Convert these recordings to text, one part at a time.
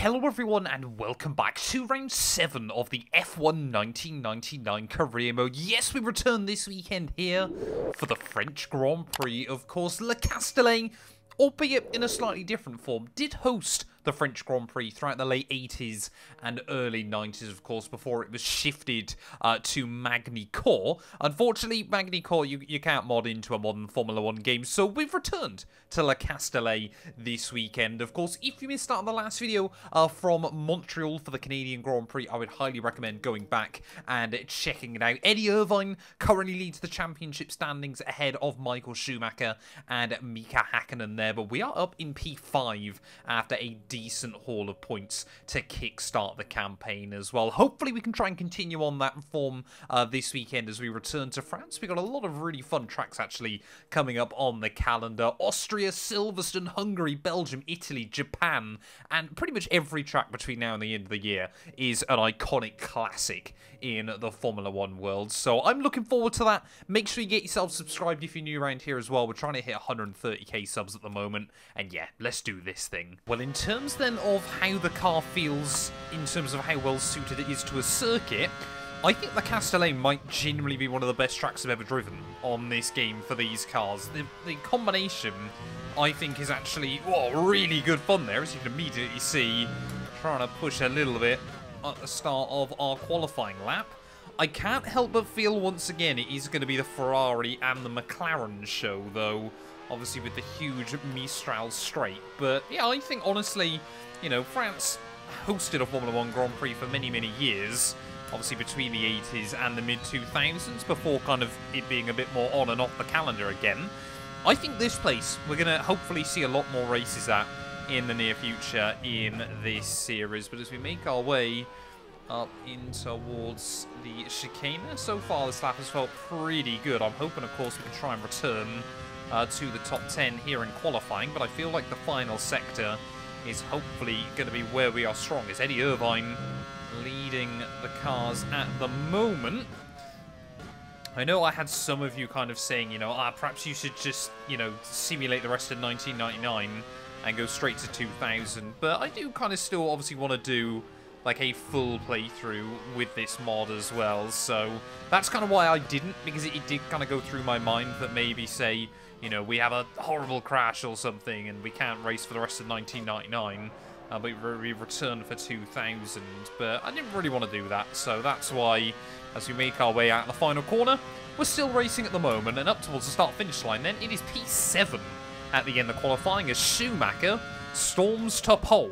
Hello everyone and welcome back to round 7 of the F1 1999 career mode. Yes, we return this weekend here for the French Grand Prix. Of course, Le Castellet, albeit in a slightly different form, did host the French Grand Prix throughout the late 80s and early 90s, of course, before it was shifted to Magny-Cours. Unfortunately, Magny-Cours, you can't mod into a modern Formula 1 game, so we've returned to Le Castellet this weekend. Of course, if you missed out on the last video from Montreal for the Canadian Grand Prix, I would highly recommend going back and checking it out. Eddie Irvine currently leads the championship standings ahead of Michael Schumacher and Mika Hakkinen there, but we are up in P5 after a decent haul of points to kickstart the campaign as well. Hopefully we can try and continue on that form this weekend as we return to France. We've got a lot of really fun tracks actually coming up on the calendar. Austria, Silverstone, Hungary, Belgium, Italy, Japan, and pretty much every track between now and the end of the year is an iconic classic in the Formula 1 world. So I'm looking forward to that. Make sure you get yourself subscribed if you're new around here as well. We're trying to hit 130k subs at the moment. And yeah, let's do this thing. Well, in terms then of how the car feels, in terms of how well suited it is to a circuit, I think the Castellet might genuinely be one of the best tracks I've ever driven on this game for these cars. The combination, I think, is actually really good fun there, as you can immediately see. Trying to push a little bit at the start of our qualifying lap. I can't help but feel once again it is going to be the Ferrari and the McLaren show, though, obviously with the huge Mistral straight. But yeah, I think honestly, you know, France hosted a Formula 1 Grand Prix for many, many years, obviously between the 80s and the mid-2000s, before kind of it being a bit more on and off the calendar again. I think this place, we're going to hopefully see a lot more races at in the near future in this series. But as we make our way up in towards the chicane, so far this lap has felt pretty good. I'm hoping, of course, we can try and return to the top 10 here in qualifying, but I feel like the final sector is hopefully going to be where we are strongest. Eddie Irvine leading the cars at the moment. I know I had some of you kind of saying, you know, perhaps you should just, you know, simulate the rest of 1999 and go straight to 2000, but I do kind of still obviously want to do like a full playthrough with this mod as well, so that's kind of why I didn't, because it did kind of go through my mind that maybe, say, you know, we have a horrible crash or something and we can't race for the rest of 1999, but we return for 2000, but I didn't really want to do that, so that's why, as we make our way out the final corner, we're still racing at the moment, and up towards the start-finish line then, it is P7 at the end of qualifying as Schumacher storms to pole.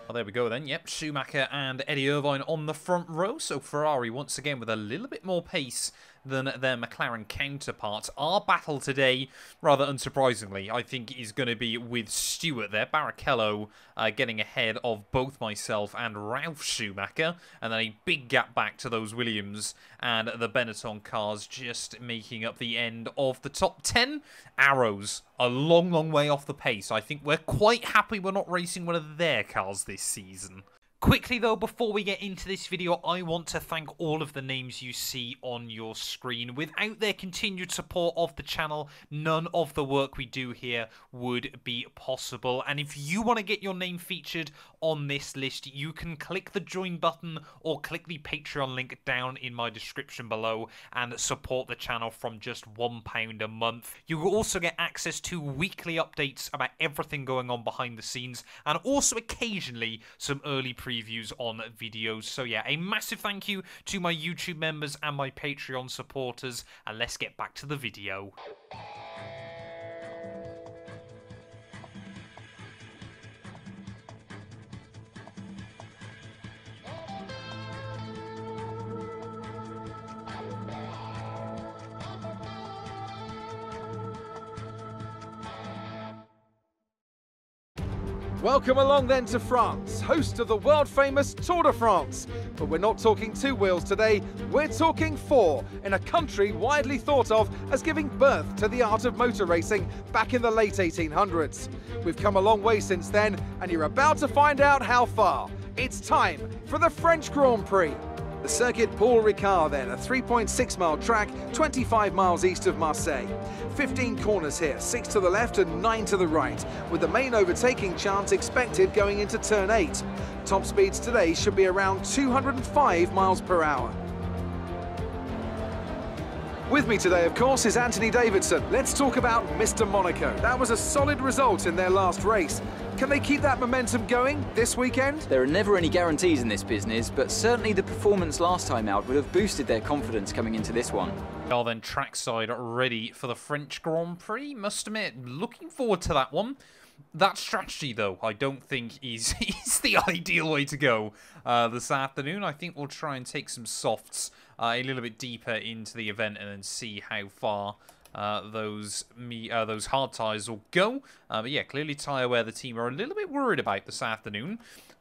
Well, there we go then. Yep, Schumacher and Eddie Irvine on the front row. So Ferrari once again with a little bit more pace than their McLaren counterparts. Our battle today, rather unsurprisingly, I think is going to be with Stewart there. Barrichello getting ahead of both myself and Ralph Schumacher. And then a big gap back to those Williams and the Benetton cars just making up the end of the top 10. Arrows a long, long way off the pace. I think we're quite happy we're not racing one of their cars this season. Quickly though, before we get into this video, I want to thank all of the names you see on your screen. Without their continued support of the channel, none of the work we do here would be possible. And if you want to get your name featured on this list, you can click the join button or click the Patreon link down in my description below and support the channel from just £1 a month. You will also get access to weekly updates about everything going on behind the scenes, and also occasionally some early previews on videos. So yeah, a massive thank you to my YouTube members and my Patreon supporters, and let's get back to the video. Welcome along then to France, host of the world-famous Tour de France. But we're not talking 2 wheels today, we're talking 4, in a country widely thought of as giving birth to the art of motor racing back in the late 1800s. We've come a long way since then, and you're about to find out how far. It's time for the French Grand Prix. The circuit Paul Ricard then, a 3.6 mile track, 25 miles east of Marseille. 15 corners here, 6 to the left and 9 to the right, with the main overtaking chance expected going into turn 8. Top speeds today should be around 205 miles per hour. With me today, of course, is Anthony Davidson. Let's talk about Mr. Monaco. That was a solid result in their last race. Can they keep that momentum going this weekend? There are never any guarantees in this business, but certainly the performance last time out would have boosted their confidence coming into this one. Well then, trackside ready for the French Grand Prix. Must admit, looking forward to that one. That strategy, though, I don't think is the ideal way to go this afternoon. I think we'll try and take some softs a little bit deeper into the event and then see how far those hard tyres will go. But yeah, clearly tyre wear the team are a little bit worried about this afternoon.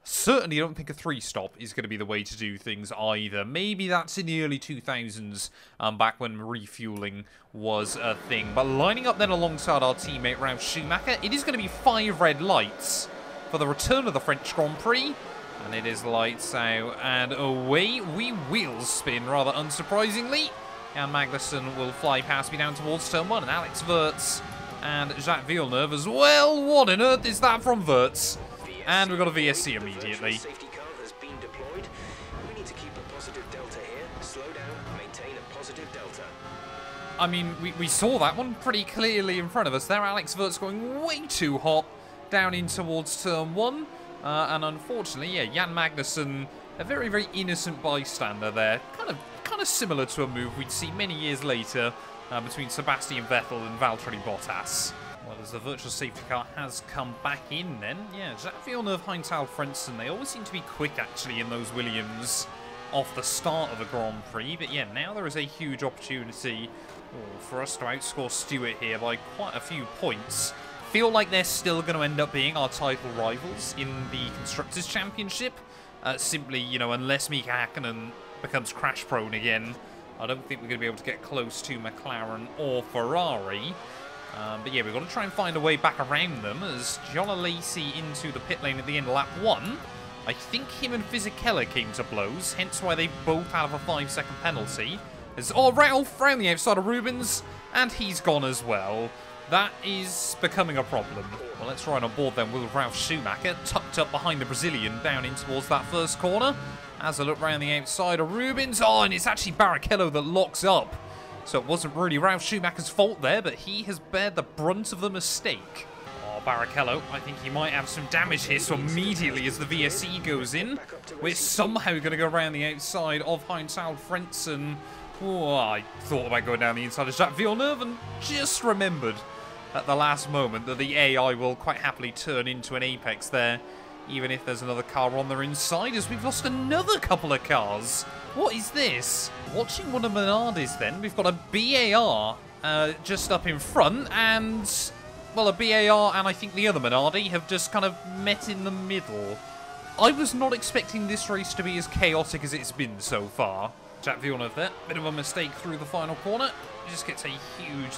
Certainly don't think a 3-stop is going to be the way to do things either. Maybe that's in the early 2000s, back when refueling was a thing. But lining up then alongside our teammate Ralf Schumacher, it is going to be 5 red lights for the return of the French Grand Prix. And it is lights out and away we wheel spin, rather unsurprisingly. And Magnussen will fly past me down towards turn 1, and Alex Wurz and Jacques Villeneuve as well. What on earth is that from Wurz? And we've got a VSC immediately. Safety car has been deployed. We need to keep a positive delta here. Slow down, maintain a positive delta. I mean, we saw that one pretty clearly in front of us there. Alex Wurz going way too hot down in towards turn 1. And unfortunately, yeah, Jan Magnussen, a very, very innocent bystander there. Kind of similar to a move we'd see many years later between Sebastian Vettel and Valtteri Bottas. Well, as the virtual safety car has come back in then, yeah, Jacques Villeneuve, Heinz-Harald Frentzen, they always seem to be quick actually in those Williams off the start of a Grand Prix. But yeah, now there is a huge opportunity for us to outscore Stewart here by quite a few points. Feel like they're still going to end up being our title rivals in the Constructors' Championship. Simply, you know, unless Mika Hakkinen becomes crash-prone again, I don't think we're going to be able to get close to McLaren or Ferrari. But yeah, we've got to try and find a way back around them as John Lacey into the pit lane at the end of lap 1. I think him and Fisichella came to blows, hence why they both have a 5-second penalty. There's Ralph around the outside of Rubens, and he's gone as well. That is becoming a problem. Well, let's ride on board then with Ralf Schumacher, tucked up behind the Brazilian, down in towards that first corner. As I look round the outside of Rubens, and it's actually Barrichello that locks up. So it wasn't really Ralf Schumacher's fault there, but he has bared the brunt of the mistake. Oh, Barrichello, I think he might have some damage here, so immediately as the VSC goes in, we're somehow going to go around the outside of Heinz-Harald Frentzen. Oh, I thought about going down the inside of Jacques Villeneuve and just remembered at the last moment that the AI will quite happily turn into an apex there, even if there's another car on their inside, as we've lost another couple of cars. What is this? Watching one of Minardi's then, we've got a BAR just up in front, and, well, a BAR and I think the other Minardi have just kind of met in the middle. I was not expecting this race to be as chaotic as it's been so far. Jacques Villeneuve there, bit of a mistake through the final corner. He just gets a huge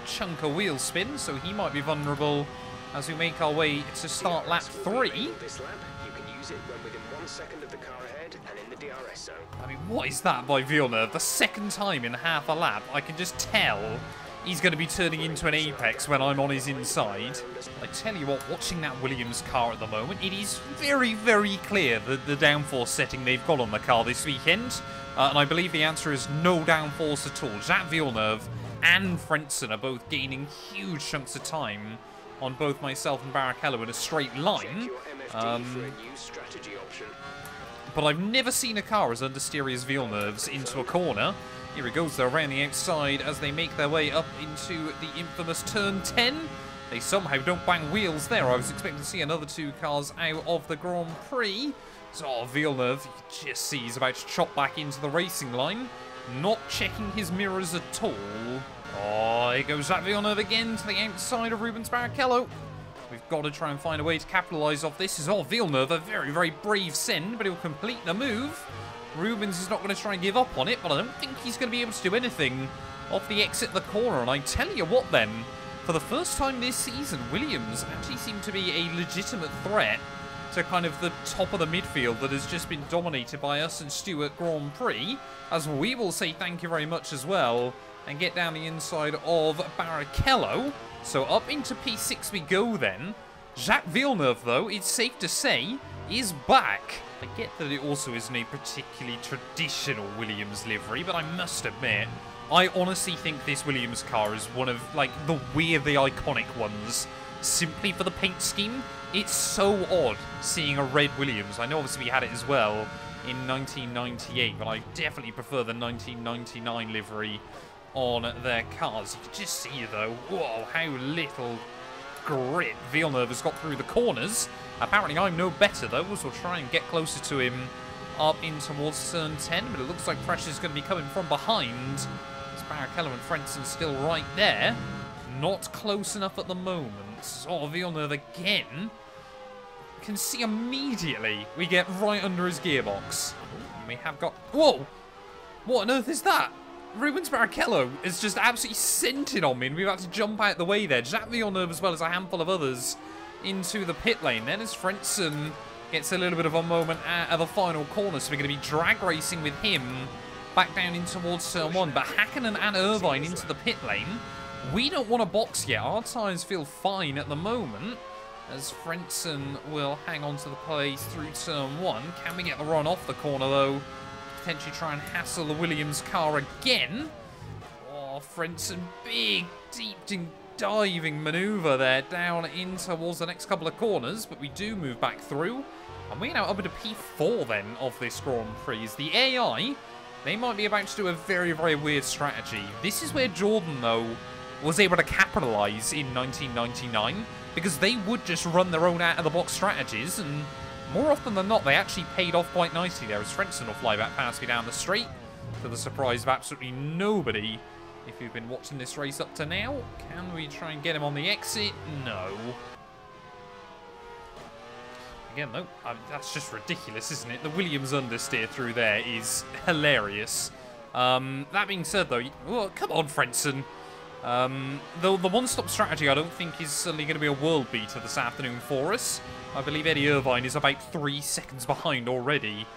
chunk of wheel spin, so he might be vulnerable as we make our way to start lap 3. This lap, you can use it when within 1 second of the car ahead and in the DRS zone. I mean, what is that by Villeneuve? The second time in half a lap, I can just tell he's going to be turning into an apex when I'm on his inside. I tell you what, watching that Williams car at the moment, it is very, very clear the downforce setting they've got on the car this weekend. And I believe the answer is no downforce at all. Jacques Villeneuve and Frentzen are both gaining huge chunks of time on both myself and Barrichello in a straight line. But I've never seen a car as understeery as Villeneuve's into a corner. Here he goes though, around the outside as they make their way up into the infamous turn 10. They somehow don't bang wheels there. I was expecting to see another 2 cars out of the Grand Prix. So Villeneuve, you can just see he's about to chop back into the racing line. Not checking his mirrors at all. Oh, here goes Jacques Villeneuve again to the outside of Rubens Barrichello. We've got to try and find a way to capitalise off this. Is Villeneuve, a very, very brave send, but he'll complete the move. Rubens is not going to try and give up on it, but I don't think he's going to be able to do anything off the exit of the corner. And I tell you what then, for the first time this season, Williams actually seem to be a legitimate threat to kind of the top of the midfield that has just been dominated by us and Stewart Grand Prix, as we will say thank you very much as well and get down the inside of Barrichello. So up into P6 we go then. Jacques Villeneuve, though, it's safe to say, is back. I get that it also isn't a particularly traditional Williams livery, but I must admit, I honestly think this Williams car is one of, like, the weirdly iconic ones. Simply for the paint scheme, it's so odd seeing a red Williams. I know obviously we had it as well in 1998, but I definitely prefer the 1999 livery on their cars. You can just see, though, whoa, how little grip Villeneuve has got through the corners. Apparently I'm no better, though, so we'll try and get closer to him up in towards turn 10, but it looks like pressure's going to be coming from behind. Barrichello and Frentzen still right there. Not close enough at the moment. Oh, Villeneuve again. Can see immediately we get right under his gearbox. And we have got... Whoa! What on earth is that? Rubens Barrichello is just absolutely scented on me, and we've had to jump out the way there. Jacques Villeneuve, as well as a handful of others, into the pit lane. Then as Frentzen gets a little bit of a moment out of the final corner, so we're going to be drag racing with him back down in towards turn 1. But Hakkinen and Irvine into the pit lane. We don't want to box yet. Our tyres feel fine at the moment, as Frentzen will hang on to the place through turn 1. Can we get the run off the corner, though? Potentially try and hassle the Williams car again. Oh, Frentzen, big, deep diving manoeuvre there down in towards the next couple of corners, but we do move back through. And we're now up into P4 then of this Grand Prix. The AI, they might be about to do a very, very weird strategy. This is where Jordan, though, was able to capitalise in 1999, because they would just run their own out-of-the-box strategies, and more often than not, they actually paid off quite nicely there, as Frentzen will fly back past me down the straight, to the surprise of absolutely nobody. If you've been watching this race up to now, can we try and get him on the exit? No. Again, though, that's just ridiculous, isn't it? The Williams understeer through there is hilarious. That being said, though, oh, come on, Frentzen. The one-stop strategy, I don't think, is suddenly going to be a world beater this afternoon for us. I believe Eddie Irvine is about 3 seconds behind already,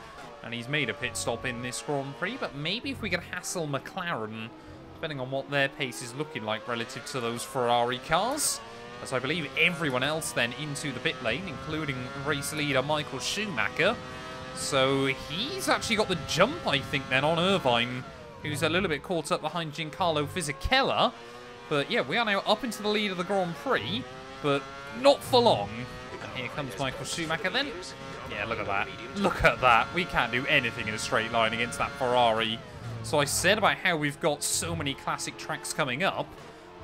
and he's made a pit stop in this Grand Prix. But maybe if we could hassle McLaren, depending on what their pace is looking like relative to those Ferrari cars, as I believe everyone else then into the pit lane, including race leader Michael Schumacher. So he's actually got the jump, I think, then on Irvine, who's a little bit caught up behind Giancarlo Fisichella. But yeah, we are now up into the lead of the Grand Prix, but not for long. Here comes Michael Schumacher then. Yeah, look at that. Look at that. We can't do anything in a straight line against that Ferrari. So I said about how we've got so many classic tracks coming up.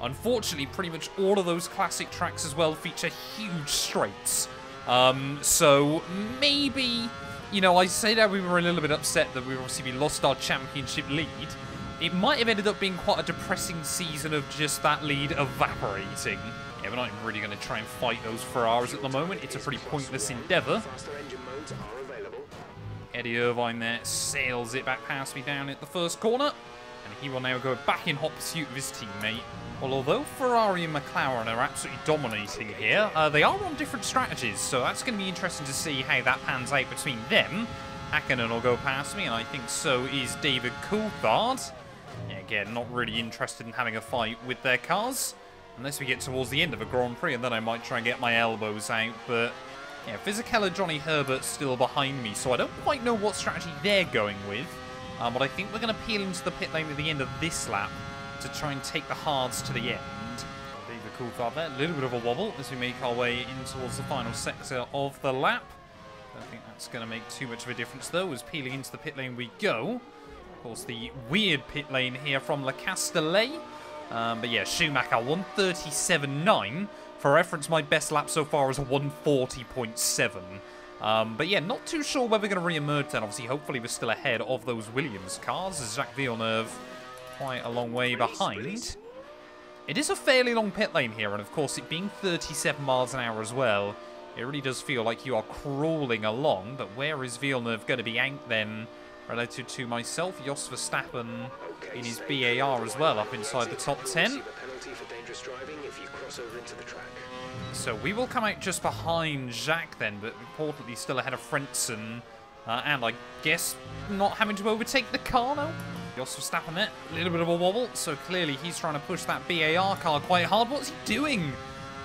Unfortunately, pretty much all of those classic tracks as well feature huge straights. So maybe, you know, I say that we were a little bit upset that we lost our championship lead. It might have ended up being quite a depressing season of just that lead evaporating. Yeah, we're not even really going to try and fight those Ferraris at the moment. It's a pretty pointless endeavour. Eddie Irvine there sails it back past me down at the first corner. And he will now go back in hot pursuit of his teammate. Well, although Ferrari and McLaren are absolutely dominating here, they are on different strategies. So that's going to be interesting to see how that pans out between them. Hakkinen will go past me, and I think so is David Coulthard. Yeah, again, not really interested in having a fight with their cars. Unless we get towards the end of a Grand Prix, and then I might try and get my elbows out. But yeah, Fisichella, Johnny Herbert's still behind me, so I don't quite know what strategy they're going with. But I think we're going to peel into the pit lane at the end of this lap to try and take the hards to the end. David Coulthard there, a little bit of a wobble as we make our way in towards the final sector of the lap. I don't think that's going to make too much of a difference, though, as peeling into the pit lane we go. Of course, the weird pit lane here from Le Castellet. But yeah, Schumacher 137.9. For reference, my best lap so far is 140.7. But yeah, not too sure where we're going to re-emerge then. Obviously, hopefully we're still ahead of those Williams cars, as Jacques Villeneuve quite a long way behind. It is a fairly long pit lane here, and of course, it being 37 miles an hour as well, it really does feel like you are crawling along. But where is Villeneuve going to be out then relative to myself? Jos Verstappen in his BAR as well, up inside the top 10. So we will come out just behind Jacques then, but importantly still ahead of Frentzen. And I guess not having to overtake the car now. Jos Verstappen there, a little bit of a wobble, so clearly he's trying to push that BAR car quite hard. What's he doing?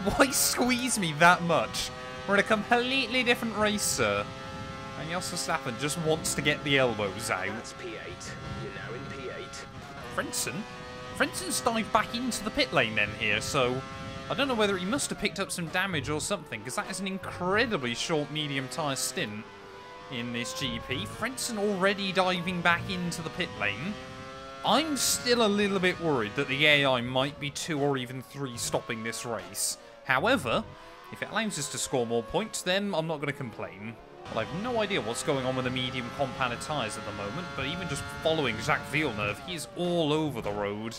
Why squeeze me that much? We're in a completely different race, sir. And Jos Verstappen just wants to get the elbows out. That's P8. You're now in P8. Frenzen's dived back into the pit lane then here, so I don't know whether he must have picked up some damage or something, because that is an incredibly short medium tyre stint in this GP. Frentzen already diving back into the pit lane. I'm still a little bit worried that the AI might be 2 or even 3 stopping this race. However, if it allows us to score more points, then I'm not going to complain. Well, I've no idea what's going on with the medium compounded tyres at the moment, but even just following Jacques Villeneuve, he is all over the road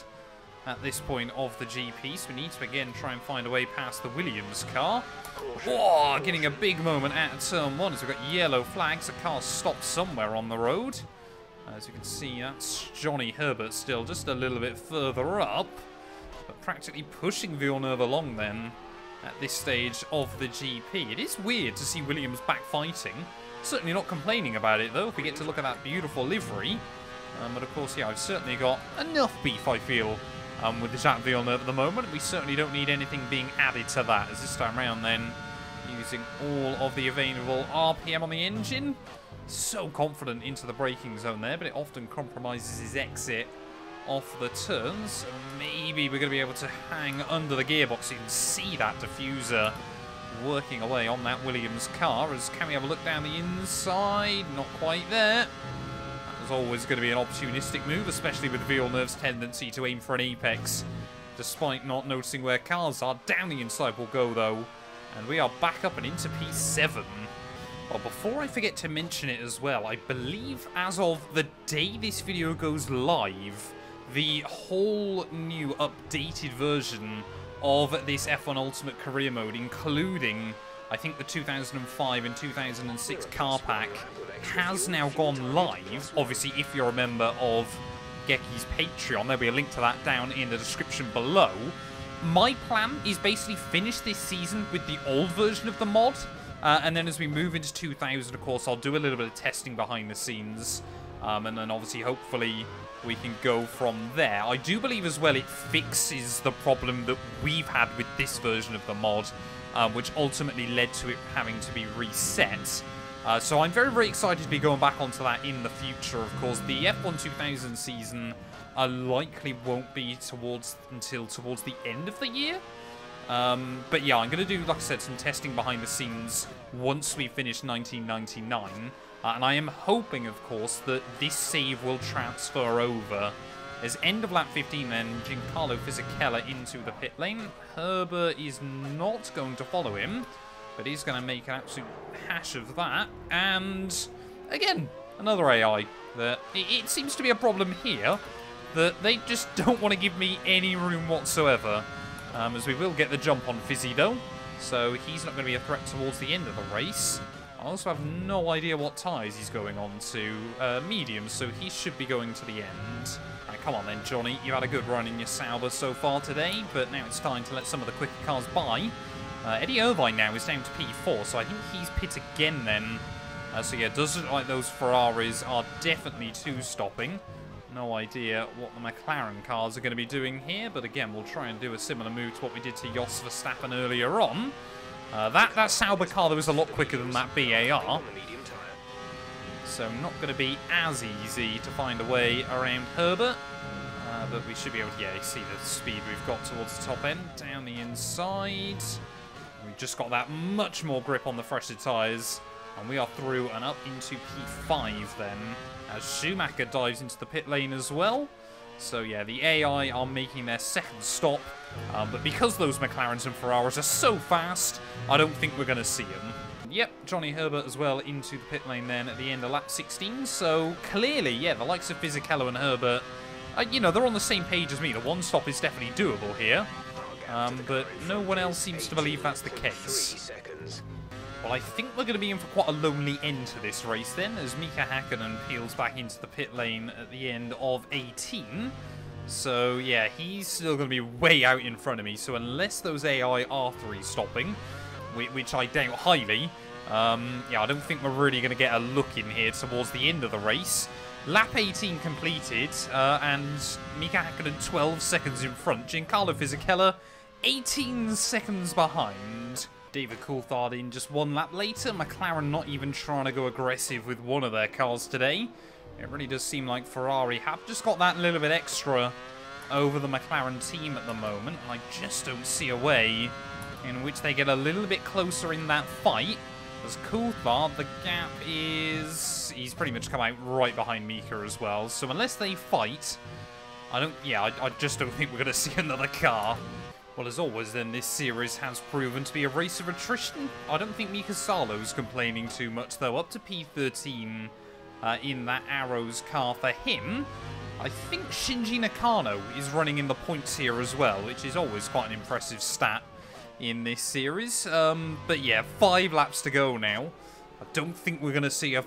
at this point of the GP, so we need to again try and find a way past the Williams car. Whoa, getting a big moment at turn 1 as we've got yellow flags. The car stopped somewhere on the road. As you can see, that's Johnny Herbert still just a little bit further up, but practically pushing Villeneuve along then at this stage of the GP. It is weird to see Williams back fighting. Certainly not complaining about it though, if we get to look at that beautiful livery. But of course, yeah, I've certainly got enough beef, I feel, with the Jacques Villeneuve at the moment. We certainly don't need anything being added to that, as this time around then, using all of the available RPM on the engine. So confident into the braking zone there, but it often compromises his exit off the turns. Maybe we're going to be able to hang under the gearbox. You can see that diffuser working away on that Williams car. As can we have a look down the inside? Not quite there. That was always going to be an opportunistic move, especially with Villeneuve's tendency to aim for an apex, despite not noticing where cars are. Down the inside we'll go though, and we are back up and into P7. Well, before I forget to mention it as well, I believe as of the day this video goes live, the whole new updated version of this F1 Ultimate Career Mode, including, I think, the 2005 and 2006 car pack, has now gone live. Obviously, if you're a member of Geki's Patreon, there'll be a link to that down in the description below. My plan is basically finish this season with the old version of the mod, and then as we move into 2000, of course, I'll do a little bit of testing behind the scenes, and then obviously, hopefully, we can go from there. I do believe as well it fixes the problem that we've had with this version of the mod, which ultimately led to it having to be reset. So I'm very, very excited to be going back onto that in the future. Of course, the F1 2000 season likely won't be until towards the end of the year. But yeah, I'm going to do, like I said, some testing behind the scenes once we finish 1999. And I am hoping, of course, that this save will transfer over. As end of lap 15 then, Giancarlo Fisichella into the pit lane. Herbert is not going to follow him, but he's going to make an absolute hash of that. And again, another AI. It seems to be a problem here that they just don't want to give me any room whatsoever. As we will get the jump on Fizzy though, so he's not going to be a threat towards the end of the race. I also have no idea what tyres he's going on to. Mediums, so he should be going to the end. Right, come on then, Johnny. You've had a good run in your Sauber so far today, but now it's time to let some of the quicker cars by. Eddie Irvine now is down to P4, so I think he's pit again then. So yeah, it does look like those Ferraris are definitely two-stopping. No idea what the McLaren cars are going to be doing here, but again, we'll try and do a similar move to what we did to Jos Verstappen earlier on. That Sauber car, that was a lot quicker than that BAR. So not going to be as easy to find a way around Herbert. But we should be able to, yeah, see the speed we've got towards the top end. Down the inside. We've just got that much more grip on the fresher tyres. And we are through and up into P5 then. As Schumacher dives into the pit lane as well. So yeah, the AI are making their second stop. But because those McLarens and Ferraris are so fast, I don't think we're going to see them. Yep, Johnny Herbert as well into the pit lane then at the end of lap 16. So clearly, yeah, the likes of Fisichella and Herbert, you know, they're on the same page as me. The one stop is definitely doable here. But no one else seems to believe that's the case. Well, I think we're going to be in for quite a lonely end to this race then, as Mika Häkkinen peels back into the pit lane at the end of 18. So, yeah, he's still going to be way out in front of me. So, unless those AI R3 stopping, which I doubt highly, yeah, I don't think we're really going to get a look in here towards the end of the race. Lap 18 completed, and Mika Häkkinen 12 seconds in front. Giancarlo Fisichella 18 seconds behind. David Coulthard in just one lap later. McLaren not even trying to go aggressive with one of their cars today. It really does seem like Ferrari have just got that little bit extra over the McLaren team at the moment. I just don't see a way in which they get a little bit closer in that fight. As Coulthard, the gap is... he's pretty much come out right behind Mika as well. So unless they fight, I just don't think we're going to see another car. Well, as always, then, this series has proven to be a race of attrition. I don't think Mika Salo's complaining too much, though. Up to P13 in that Arrows car for him. I think Shinji Nakano is running in the points here as well, which is always quite an impressive stat in this series. But yeah, 5 laps to go now. I don't think we're going to see a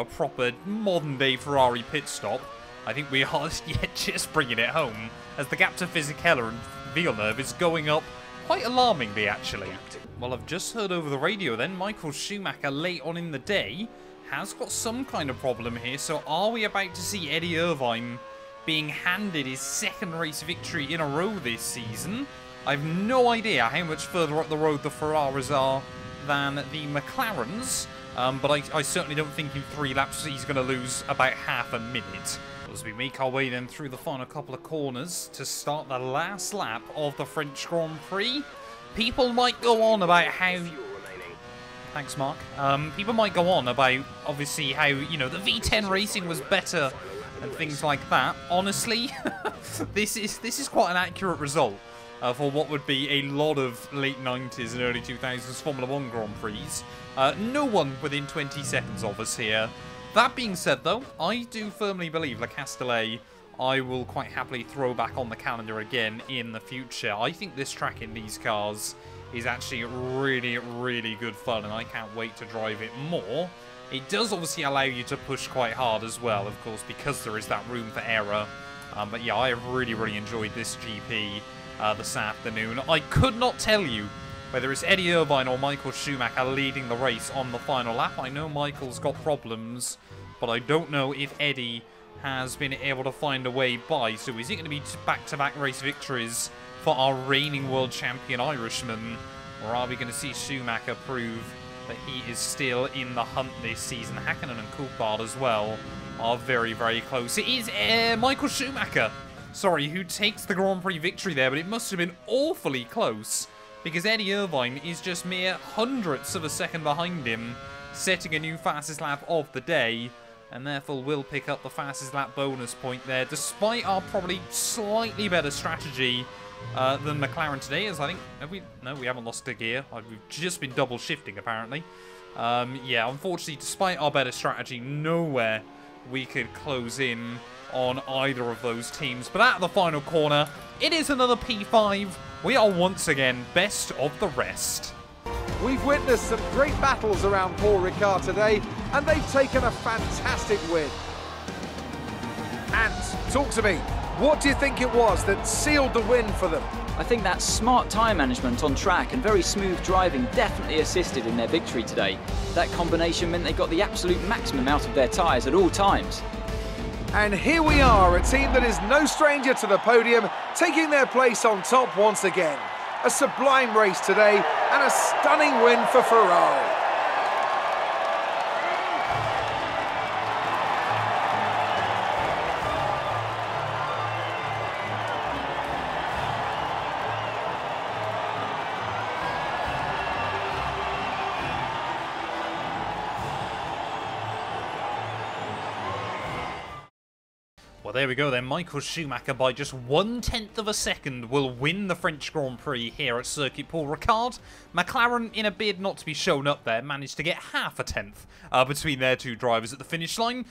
proper modern-day Ferrari pit stop. I think we are just bringing it home, as the gap to Fisichella and Villeneuve is going up quite alarmingly, actually. Well, I've just heard over the radio then, Michael Schumacher late on in the day has got some kind of problem here. So are we about to see Eddie Irvine being handed his second race victory in a row this season? I've no idea how much further up the road the Ferraris are than the McLarens, but I certainly don't think in 3 laps he's going to lose about half a minute. As we make our way then through the final couple of corners to start the last lap of the French Grand Prix. People might go on about how... Thanks, Mark. People might go on about, obviously, how, the V10 racing was better and things like that. Honestly, this is quite an accurate result for what would be a lot of late 90s and early 2000s Formula 1 Grand Prix. No one within 20 seconds of us here. That being said, though, I do firmly believe Le Castellet I will quite happily throw back on the calendar again in the future. I think this track in these cars is actually really, really good fun, and I can't wait to drive it more. It does obviously allow you to push quite hard as well, of course, because there is that room for error. But yeah, I have really, really enjoyed this GP this afternoon. I could not tell you whether it's Eddie Irvine or Michael Schumacher leading the race on the final lap. I know Michael's got problems, but I don't know if Eddie has been able to find a way by. So is it going to be back-to-back race victories for our reigning world champion Irishman? Or are we going to see Schumacher prove that he is still in the hunt this season? Häkkinen and Coulthard as well are very, very close. It is Michael Schumacher, sorry, who takes the Grand Prix victory there, but it must have been awfully close, because Eddie Irvine is just mere hundredths of a second behind him, setting a new fastest lap of the day, and therefore will pick up the fastest lap bonus point there, despite our probably slightly better strategy than McLaren today, as I think... No, we haven't lost a gear. We've just been double shifting, apparently. Yeah, unfortunately, despite our better strategy, nowhere we could close in on either of those teams. But at the final corner, it is another P5. We are once again best of the rest. We've witnessed some great battles around Paul Ricard today, and they've taken a fantastic win. Ant, talk to me. What do you think it was that sealed the win for them? I think that smart tyre management on track and very smooth driving definitely assisted in their victory today. That combination meant they got the absolute maximum out of their tyres at all times. And here we are, a team that is no stranger to the podium, taking their place on top once again. A sublime race today and a stunning win for Ferrari. Well, there we go then. Michael Schumacher, by just 1/10 of a second, will win the French Grand Prix here at Circuit Paul Ricard. McLaren, in a bid not to be shown up there, managed to get half a tenth between their two drivers at the finish line.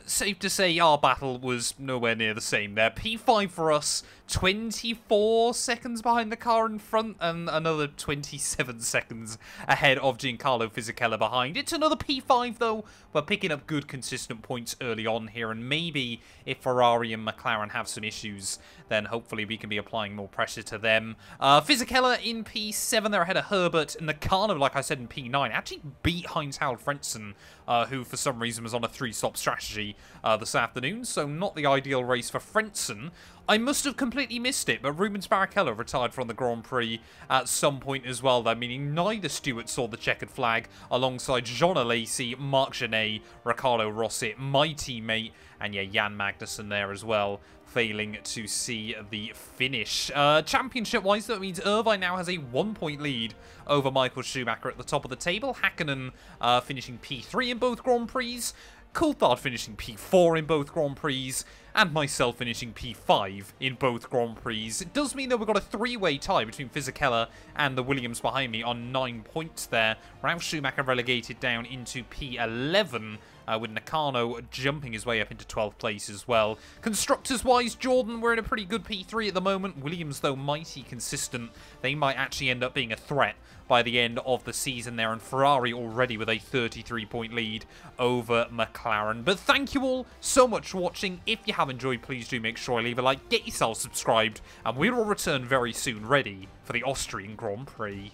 Safe to say our battle was nowhere near the same there. P5 for us, 24 seconds behind the car in front, and another 27 seconds ahead of Giancarlo Fisichella behind. It's another P5 though. We're picking up good consistent points early on here, and maybe if Ferrari Ferrari and McLaren have some issues, then hopefully we can be applying more pressure to them. Fisichella in P7, they're ahead of Herbert. Nakano, like I said, in P9, actually beat Heinz-Harald Frentzen, who for some reason was on a 3-stop strategy this afternoon, so not the ideal race for Frentzen. I must have completely missed it, but Rubens Barrichello retired from the Grand Prix at some point as well, though, meaning neither Stewart saw the checkered flag, alongside Jean Alesi, Marc Genet, Ricardo Rossi, my teammate, and yeah, Jan Magnussen there as well, failing to see the finish. Championship-wise, that means Irvine now has a 1-point lead over Michael Schumacher at the top of the table. Hakkinen finishing P3 in both Grand Prix. Coulthard finishing P4 in both Grand Prix, and myself finishing P5 in both Grand Prix. It does mean that we've got a 3-way tie between Fisichella and the Williams behind me on 9 points there. Ralf Schumacher relegated down into P11, with Nakano jumping his way up into 12th place as well. Constructors-wise, Jordan, we're in a pretty good P3 at the moment. Williams, though, mighty consistent. They might actually end up being a threat by the end of the season there, and Ferrari already with a 33-point lead over McLaren. But thank you all so much for watching. If you have enjoyed, please do make sure you leave a like, get yourself subscribed, and we will return very soon ready for the Austrian Grand Prix.